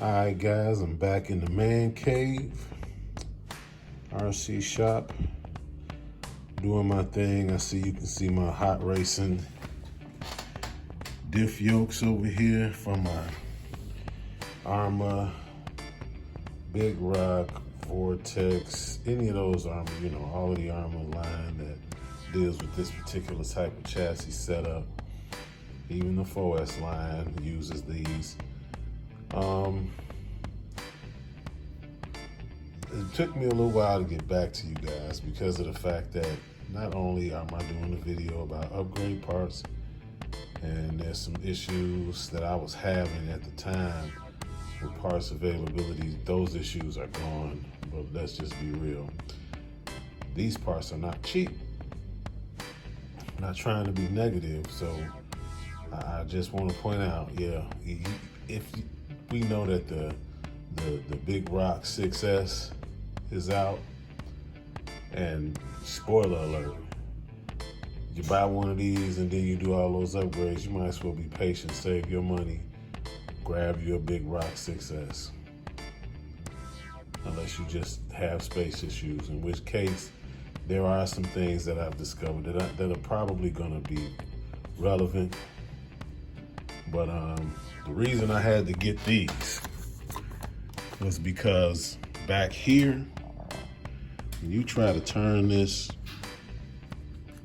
Alright guys, I'm back in the man cave, RC shop, doing my thing. You can see my hot racing Diff yokes over here from my Arma, Big Rock, Vortex, any of those Arma, all of the Arma line that deals with this particular type of chassis setup. Even the 4S line uses these. It took me a little while to get back to you guys because of the fact that not only am I doing a video about upgrade parts, and there's some issues that I was having at the time with parts availability. Those issues are gone, but let's just be real. These parts are not cheap. I'm not trying to be negative, so I just want to point out, we know that the Big Rock 6S is out, and spoiler alert, you buy one of these and then you do all those upgrades, you might as well be patient, save your money, grab your Big Rock 6S. Unless you just have space issues, in which case there are some things that I've discovered that are probably going to be relevant. But the reason I had to get these was because back here, when you try to turn this,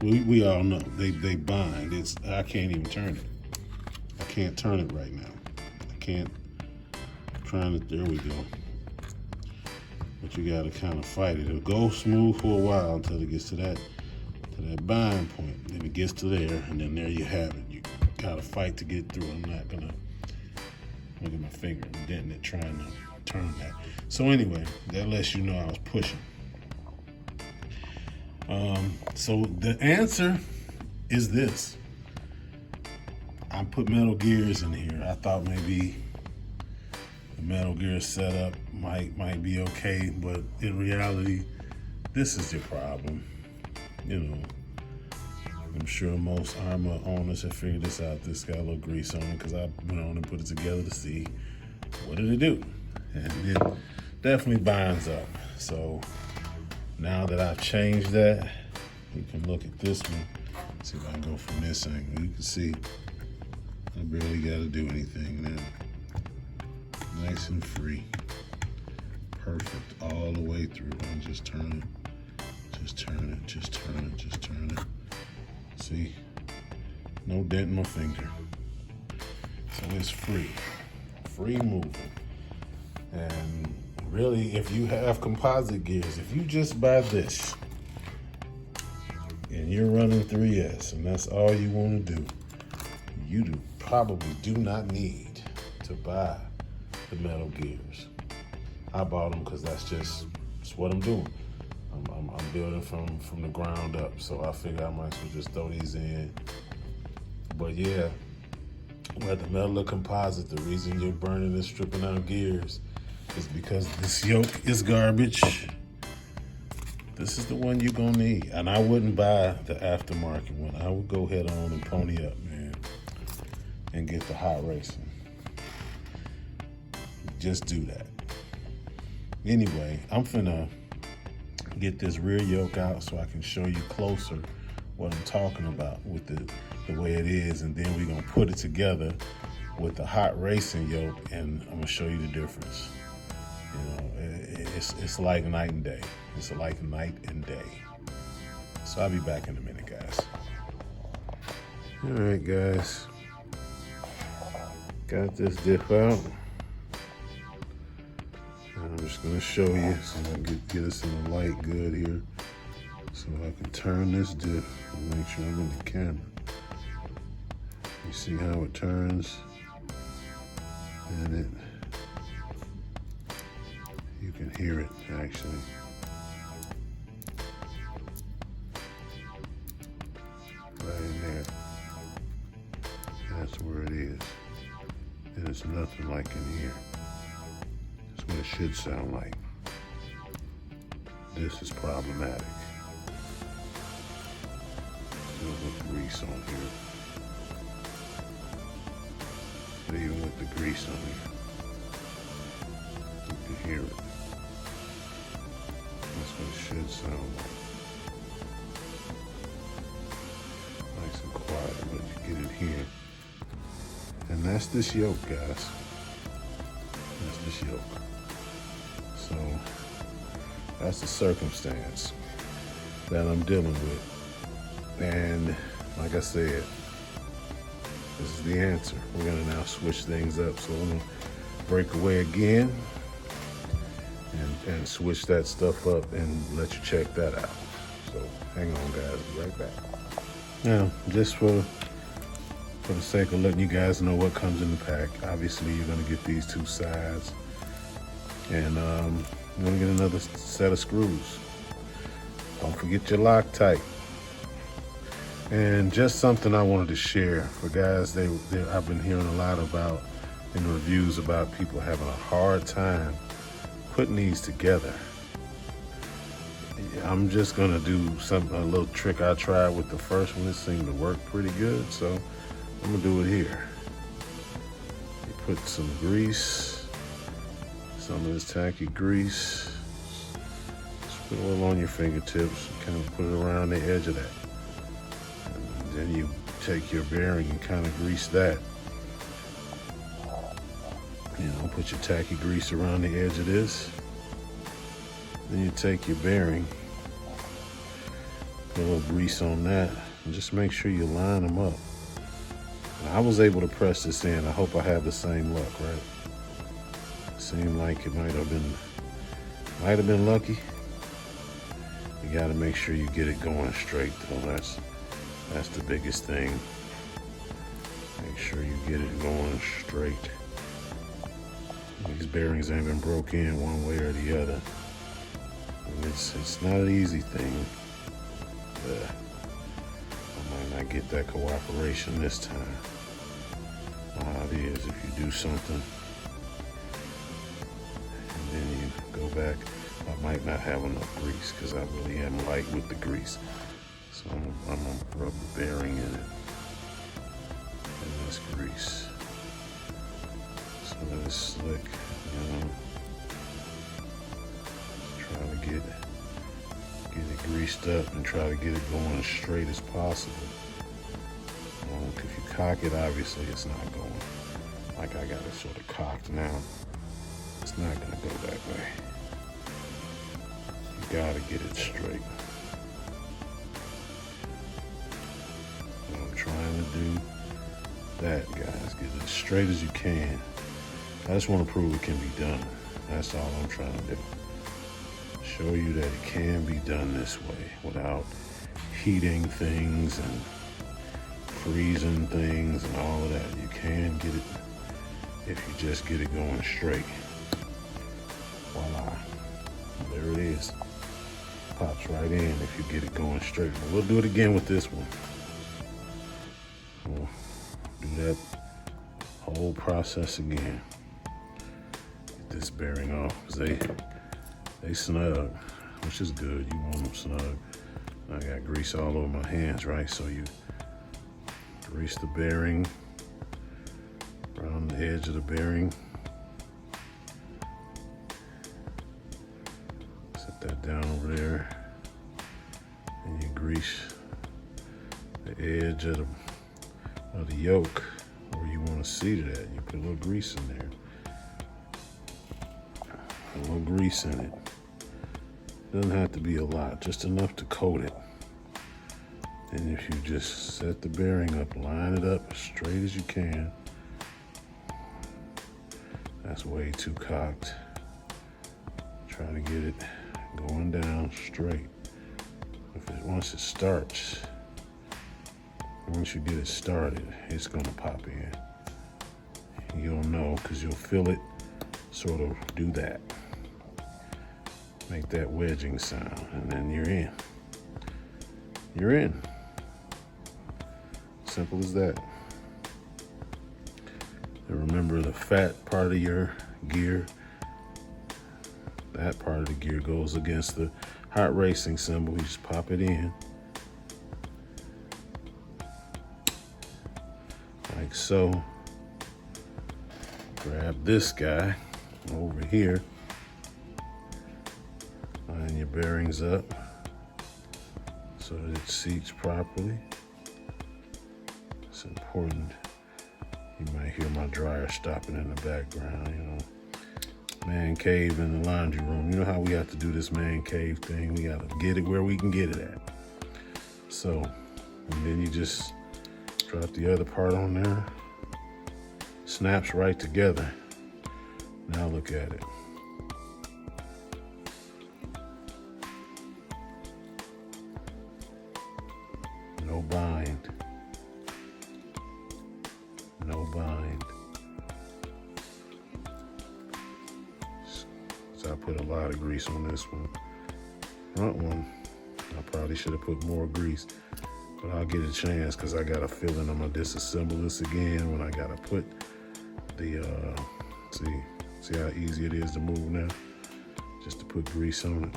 we all know they bind. I can't even turn it. I can't turn it right now. There we go. But you gotta kind of fight it. It'll go smooth for a while until it gets to that bind point. Then it gets to there, and then there you have it. You gotta fight to get through. I'm not gonna look at my finger and denting it trying to turn that. So anyway, that lets you know I was pushing. So the answer is this. I put metal gears in here. I thought maybe the metal gear setup might be okay, but in reality, this is the problem. I'm sure most Arma owners have figured this out. This got a little grease on it because I went on and put it together to see what did it do. And it definitely binds up. So now that I've changed that, you can look at this one. See if I can go from this angle. You can see I barely got to do anything now. Nice and free. Perfect all the way through. And just turn it. Just turn it. Just turn it. Just turn it. See? No dent in my finger. So it's free. Free moving. And really, if you have composite gears, if you just buy this and you're running 3S and that's all you want to do, you probably do not need to buy the metal gears. I bought them because that's what I'm doing. I'm building from the ground up, so I figured I might as well just throw these in. But yeah, whether metal or composite, the reason you're burning and stripping out gears is because this yoke is garbage. This is the one you're gonna need. And I wouldn't buy the aftermarket one. I would go head on and pony up, man, and get the hot racing. Just do that. Anyway, I'm finna get this rear yoke out so I can show you closer what I'm talking about with the way it is, and then we're gonna put it together with the hot racing yoke, and I'm gonna show you the difference. It's like night and day. It's like night and day. So I'll be back in a minute, guys. All right, guys. Got this Diff out. And I'm just gonna show you so I can get us in the light good here. So I can turn this Diff and make sure I'm in the camera. You see how it turns? And you can hear it actually. Right in there. That's where it is. And it's nothing like in here. That's what it should sound like. This is problematic. There's a little grease on here. But even with the grease on here, hear it. That's what it should sound like. Nice and quiet, but you get it here. And that's this yoke, guys. That's this yoke. So that's the circumstance that I'm dealing with. And like I said, this is the answer. We're gonna now switch things up. So I'm gonna break away again and switch that stuff up and let you check that out. So hang on, guys, be right back. Now, just for the sake of letting you guys know what comes in the pack, obviously you're gonna get these two sides, and you're gonna get another set of screws. Don't forget your Loctite. And just something I wanted to share for guys, I've been hearing a lot about in reviews about people having a hard time putting these together. I'm just gonna do a little trick I tried with the first one. It seemed to work pretty good, so I'm gonna do it here. You put some grease, some of this tacky grease, just put a little on your fingertips, kind of put it around the edge of that. And then you take your bearing and kind of grease that. You know, put your tacky grease around the edge of this. Then you take your bearing, put a little grease on that, and just make sure you line them up. Now, I was able to press this in. I hope I have the same luck, right? It seemed like it might have been lucky. You got to make sure you get it going straight, though. That's the biggest thing. Make sure you get it going straight. These bearings ain't been broke in one way or the other. And it's not an easy thing. I might not get that cooperation this time. How it is if you do something and then you go back, I might not have enough grease because I really am light with the grease. So I'm gonna rub the bearing in it and this grease. So that it's slick, you know. Try to get it greased up and try to get it going as straight as possible. If you cock it, obviously it's not going. Like I got it sort of cocked now. It's not gonna go that way. You gotta get it straight. So I'm trying to do that, guys. Get it as straight as you can. I just want to prove it can be done. That's all I'm trying to do. Show you that it can be done this way without heating things and freezing things and all of that. You can get it if you just get it going straight. Voila. There it is. Pops right in if you get it going straight. But we'll do it again with this one. We'll do that whole process again. Get this bearing off because they snug, which is good. You want them snug. I got grease all over my hands, right? So you grease the bearing around the edge of the bearing. Set that down over there. And you grease the edge of the yoke where you want to seat it at. You put a little grease in there. A little grease in it. Doesn't have to be a lot, just enough to coat it. And if you just set the bearing up, line it up as straight as you can. That's way too cocked. Try to get it going down straight. Once it starts, once you get it started, it's gonna pop in. You'll know because you'll feel it sort of do that. Make that wedging sound, and then you're in. You're in. Simple as that. And remember, the fat part of your gear, that part of the gear goes against the hot racing symbol. You just pop it in. Like so. Grab this guy over here. line your bearings up so that it seats properly. It's important. You might hear my dryer stopping in the background, you know. Man cave in the laundry room. You know how we have to do this man cave thing? We gotta get it where we can get it at. So, and then you just drop the other part on there. Snaps right together. Now look at it. No bind. No bind. So I put a lot of grease on this one. Front one, I probably should have put more grease, but I'll get a chance because I got a feeling I'm gonna disassemble this again when I gotta put the, see how easy it is to move now? Just to put grease on it.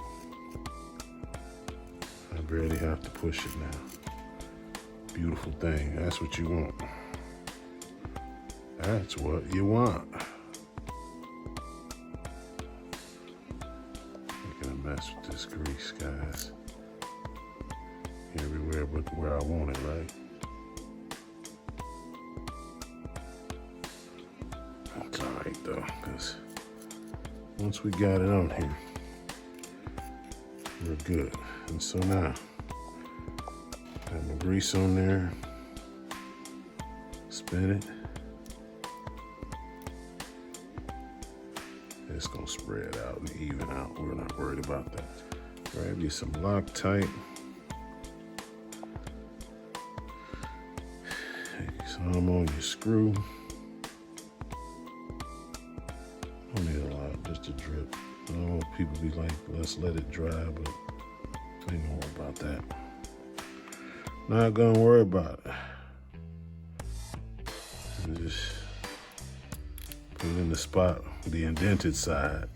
I barely have to push it now. Beautiful thing, that's what you want. That's what you want. Making a mess with this grease, guys. Everywhere but where I want it, right? It's all right though, because once we got it on here, we're good. And so now, got my grease on there, spin it. It's gonna spread out and even out. We're not worried about that. Grab you some Loctite. Some on your screw. Don't need a lot, just a drip. I know people be like, let's let it dry, but ain't gonna worry about that. Not gonna worry about it. And just put it in the spot, the indented side.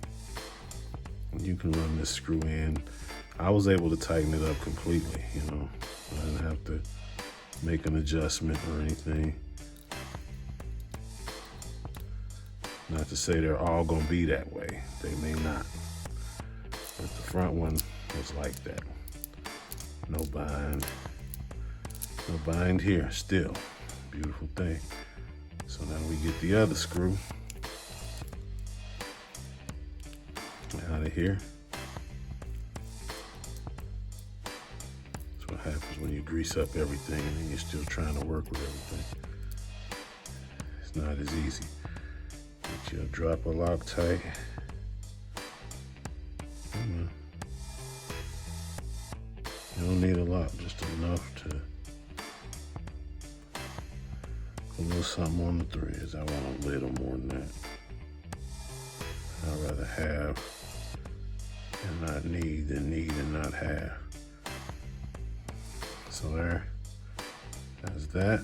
You can run this screw in. I was able to tighten it up completely, you know. I didn't have to make an adjustment or anything. Not to say they're all gonna be that way. They may not. But the front one was like that. No bind. No bind here, still. Beautiful thing. So now we get the other screw out of here. That's what happens when you grease up everything and then you're still trying to work with everything. It's not as easy. Get you a drop of Loctite. You don't need a lot, just enough to put a little something on the threads. I want a little more than that. I'd rather have and not need than need and not have. So that's that.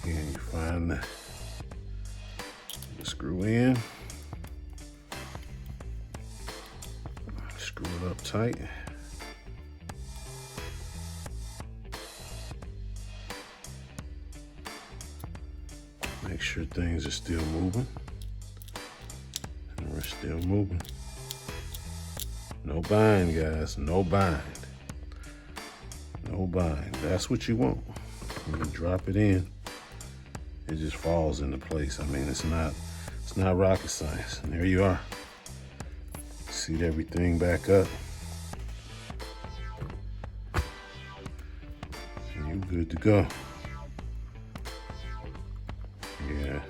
Again, you find the screw in, screw it up tight. Make sure things are still moving. And we're still moving. No bind, guys, no bind. No bind, that's what you want. When you drop it in, it just falls into place. I mean, it's not rocket science. And there you are. Seat everything back up. And you're good to go. Yeah.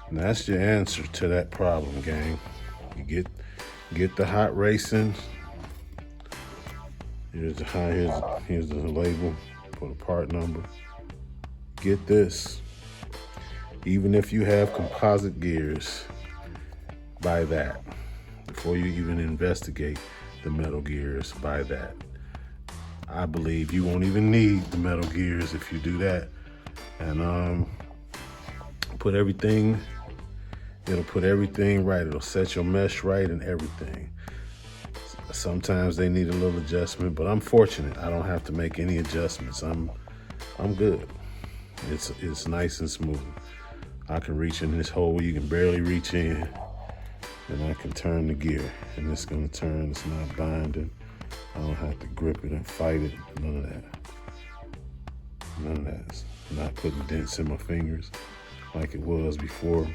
And that's your answer to that problem, gang. You get the hot racing. Here's the label for the part number. Get this. Even if you have composite gears, buy that. Before you even investigate the metal gears, buy that. I believe you won't even need the metal gears if you do that. And put everything, it'll put everything right. It'll set your mesh right and everything. Sometimes they need a little adjustment, but I'm fortunate. I don't have to make any adjustments. I'm good. It's nice and smooth. I can reach in this hole where you can barely reach in. and I can turn the gear, and it's gonna turn. It's not binding. I don't have to grip it and fight it. None of that. None of that. It's not putting dents in my fingers like it was before.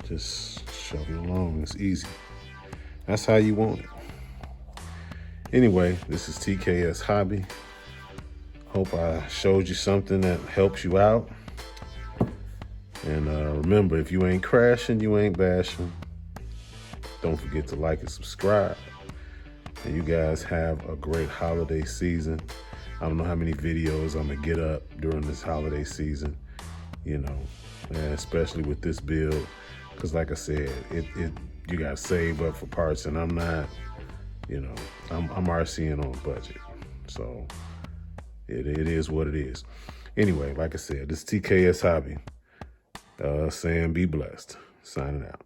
Just shove it along. It's easy. That's how you want it. Anyway, this is TKS Hobby. Hope I showed you something that helps you out. And remember, if you ain't crashing, you ain't bashing. Don't forget to like and subscribe. And you guys have a great holiday season. I don't know how many videos I'm gonna get up during this holiday season, you know, and especially with this build, because like I said, you gotta save up for parts, and I'm not, you know, I'm RCing on a budget, so it is what it is. Anyway, like I said, this is TKS Hobby saying be blessed. Signing out.